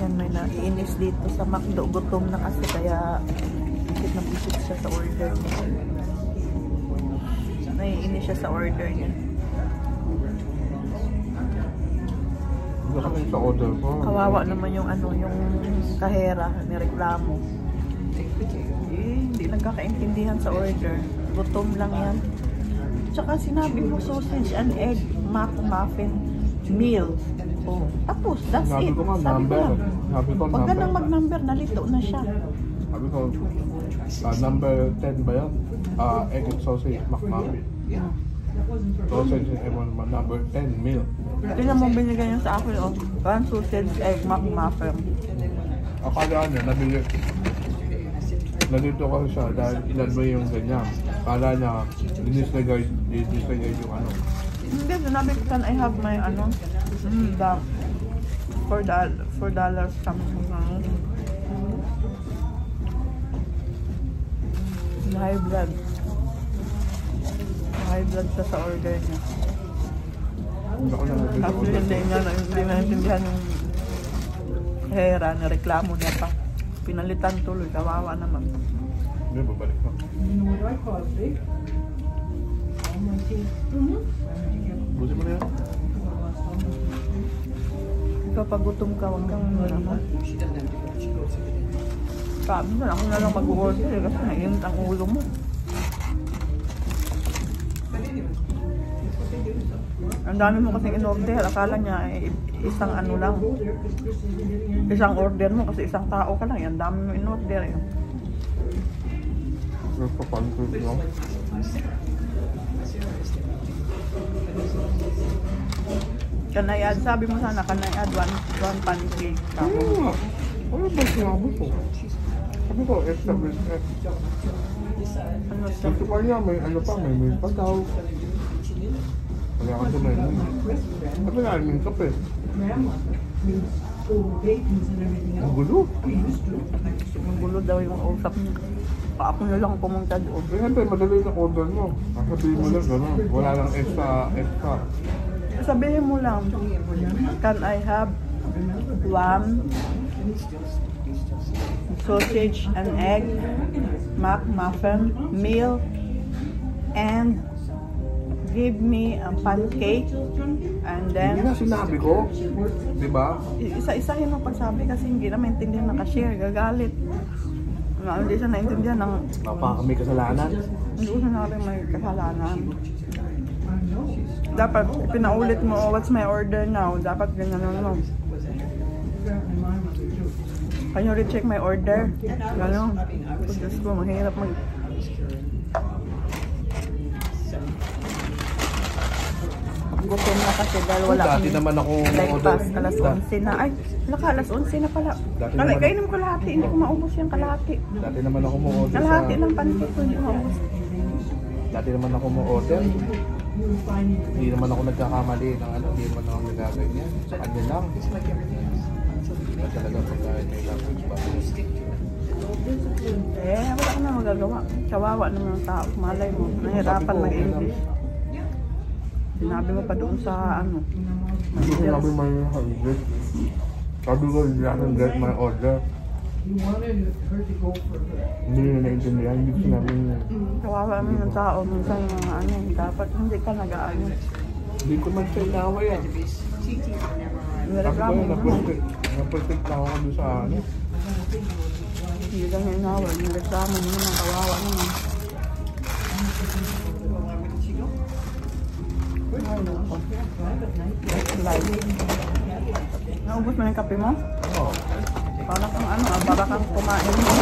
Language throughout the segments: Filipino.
Yan, may naiinis dito sa McDo. Gutom na kasi kaya pisit na pisit siya sa order niya. Naiinis siya sa order niya. Sa order ko. Kawawa naman yung ano, yung kahera, nireklamo. Hindi nagkakaintindihan sa order. Gutom lang yan. Tsaka sinabi mo sausage and egg, muffin meal. Oh, tapos, that's Sabi it. ko nga, Sabi ko number. lang. Sabi ko, Huwag ka nang mag-number, nalito na siya. Sabi ko, number 10 ba yan? Egg and sausage, McMuffin. Sausage and egg, number 10 meal. Tingnan mo binigay niya sa akin, oh. One sausage, egg, McMuffin. Akala niya, nabili. Nandito kasi siya dahil ilan ba yung ganyan. Akala niya, dinislagay yung ano. Hindi, sinabi ko, can I have my ano? The $4 something. High blood. High blood siya sa order niya. Actually, hindi naintindihan yung hera na reklamo niya pa. Pinalitan tuloy, kawawa naman. Hindi, babalik na. Buti mo na yan. Ikaw pag gutom ka, huwag kang naman. Sabi na, ako na lang mag-order kasi nainit ang ulo mo. Ang dami mo kasing in-order. Akala niya isang ano lang. Isang order mo kasi isang tao ka lang. Ang dami mo in-order. Nagpapansin mo. Can I add? Sabi mo sana, can I add one pancake? Ano ba sinabi ko? Sabi ko, extra with extra. Ano siya? Gusto pa niya, may ano pa, may milk pa daw. Kaya kasi may milk. Sabi nga, may kape. Ang gulo. Ang gulo daw yung usap niya. Pa ako na lang pumunta doon. Eh, hante, madali na order mo. Sabihin mo lang, gano'n. Wala lang extra. Sabihin mo lang, can I have one sausage and egg, McMuffin meal, and give me a pancake, and then... Hindi na sinabi ko. Diba? Isa-isahin mo pagsabi kasi hindi na maintindihan ng cashier, gagalit. Hindi siya naintindihan ng... May kasalanan. Hindi ko sinabi may kasalanan. Dapat pinaulit mo, oh, what's my order now? Dapat ganyan ano. Can you recheck my order? Gano'n. Diyos ko, mahirap mag... Gutom na kasi dahil wala Dati naman ako breakfast. Alas 11 na. Ay, wala ka, alas 11 na pala. Kainin mo kalahati, hindi ko maubos yung kalahati. Dati naman ako mo-order sa... Kalahati ng pancake ko, hindi ko maubos. Dati naman ako mo-order. Hindi naman ako nagkakamali ng ano, hindi naman ako nagaganyan. Sa kanya lang. Diba talaga pagkain may language ba? Wala ko na magagawa. Kawawa naman ang tao. Malay mo, nahirapan mag-English. Sinabi mo pa doon sa ano. Hindi ko sabi may English. Sabi ko, hindi natin get my order. Hindi nyo naintindihan, hindi ko sinabi niya. Kawawa naman ng tao. Minsan yung mga ano, dapat hindi ka nag-aano. Hindi ko man siya inawa yan. Nireklamo naman. Naprotect na ako doon sa ano. Hindi lang yung inawa. Nireklamo naman. Kawawa naman. Ay, naku. Live. Naubos mo na yung kape mo? Oo. Para kang ano, para kang kumain mo.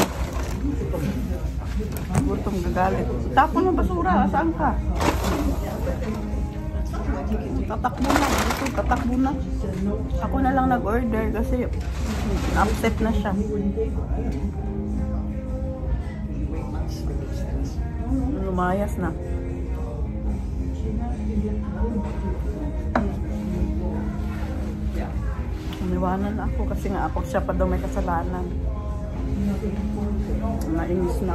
Gutom, gagalit. Tapon ng basura, saan ka? Tatakbo na, tatakbo na. Ako na lang nag-order kasi upset na siya. Lumayas na. Iniwanan ako kasi nga ako siya pa daw may kasalanan. Nainis na.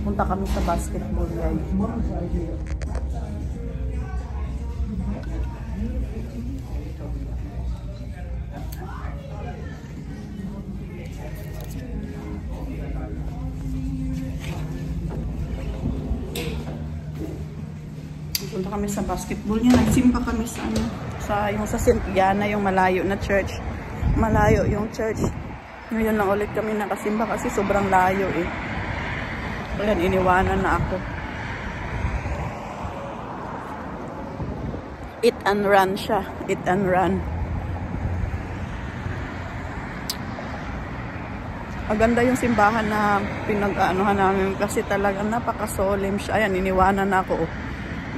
Punta kami sa basketball guys. Dito kami sa basketball niya. Nagsimba kami sa ano, yung sa St. Gianna, yung malayo na church. Malayo yung church. Ngayon lang ulit kami nakasimba kasi sobrang layo eh. Ayan, iniwanan na ako. Eat and run siya. Eat and run. Maganda yung simbahan na pinag-aanohan namin kasi talagang napaka-solemn siya. Ayan, iniwanan na ako.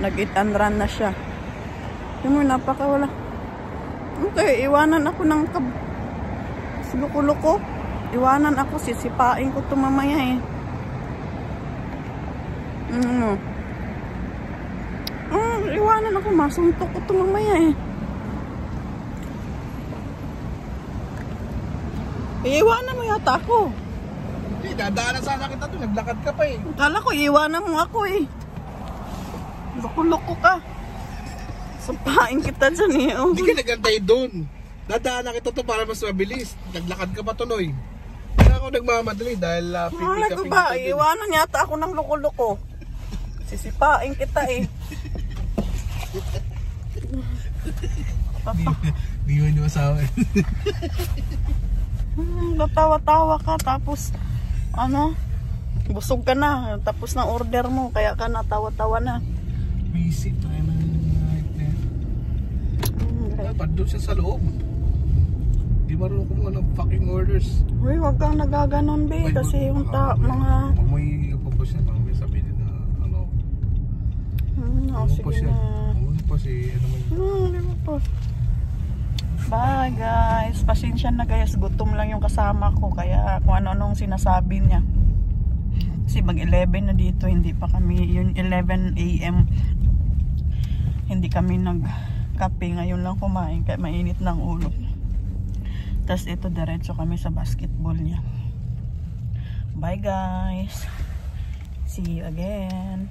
Nag-eat and run na siya. Yung napaka-wala. Okay, iwanan ako ng luko-luko. Iwanan ako, sisipain ko ito mamaya eh. Iwanan ako, masuntok ko ito mamaya eh. Iiwanan mo yata ako. Hindi, dadaanan sana kita doon. Naglakad ka pa eh. Kala ko, iiwanan mo ako eh. Loko-loko ka. Sampain kita dyan eh. Oh. Hindi ka nagantay doon. Dadaanan kita to para mas mabilis. Naglakad ka pa tuloy. Kaya ako nagmamadali dahil Wala ko ba? Iiwanan yata ako ng loko-loko. Sisipain kita eh. Di mo yung asawa eh. Natawa-tawa ka tapos ano, busog ka na tapos na order mo kaya ka natawa-tawa na. Busy tayo na night eh. Dapat doon siya sa loob. Di marunong kumuha ng fucking orders. Uy, wag kang nagaganon be kasi yung mga may upapos siya. May sabihin na ano. sige na. Ano pa si ano man. Bye guys, pasensya na guys, gutom lang yung kasama ko kaya kung ano-anong sinasabi niya. Kasi mag 11 na dito, hindi pa kami, yun 11 AM hindi kami nagkape, ngayon lang kumain kaya mainit ng ulo. Tapos ito diretso kami sa basketball niya. Bye guys, see you again.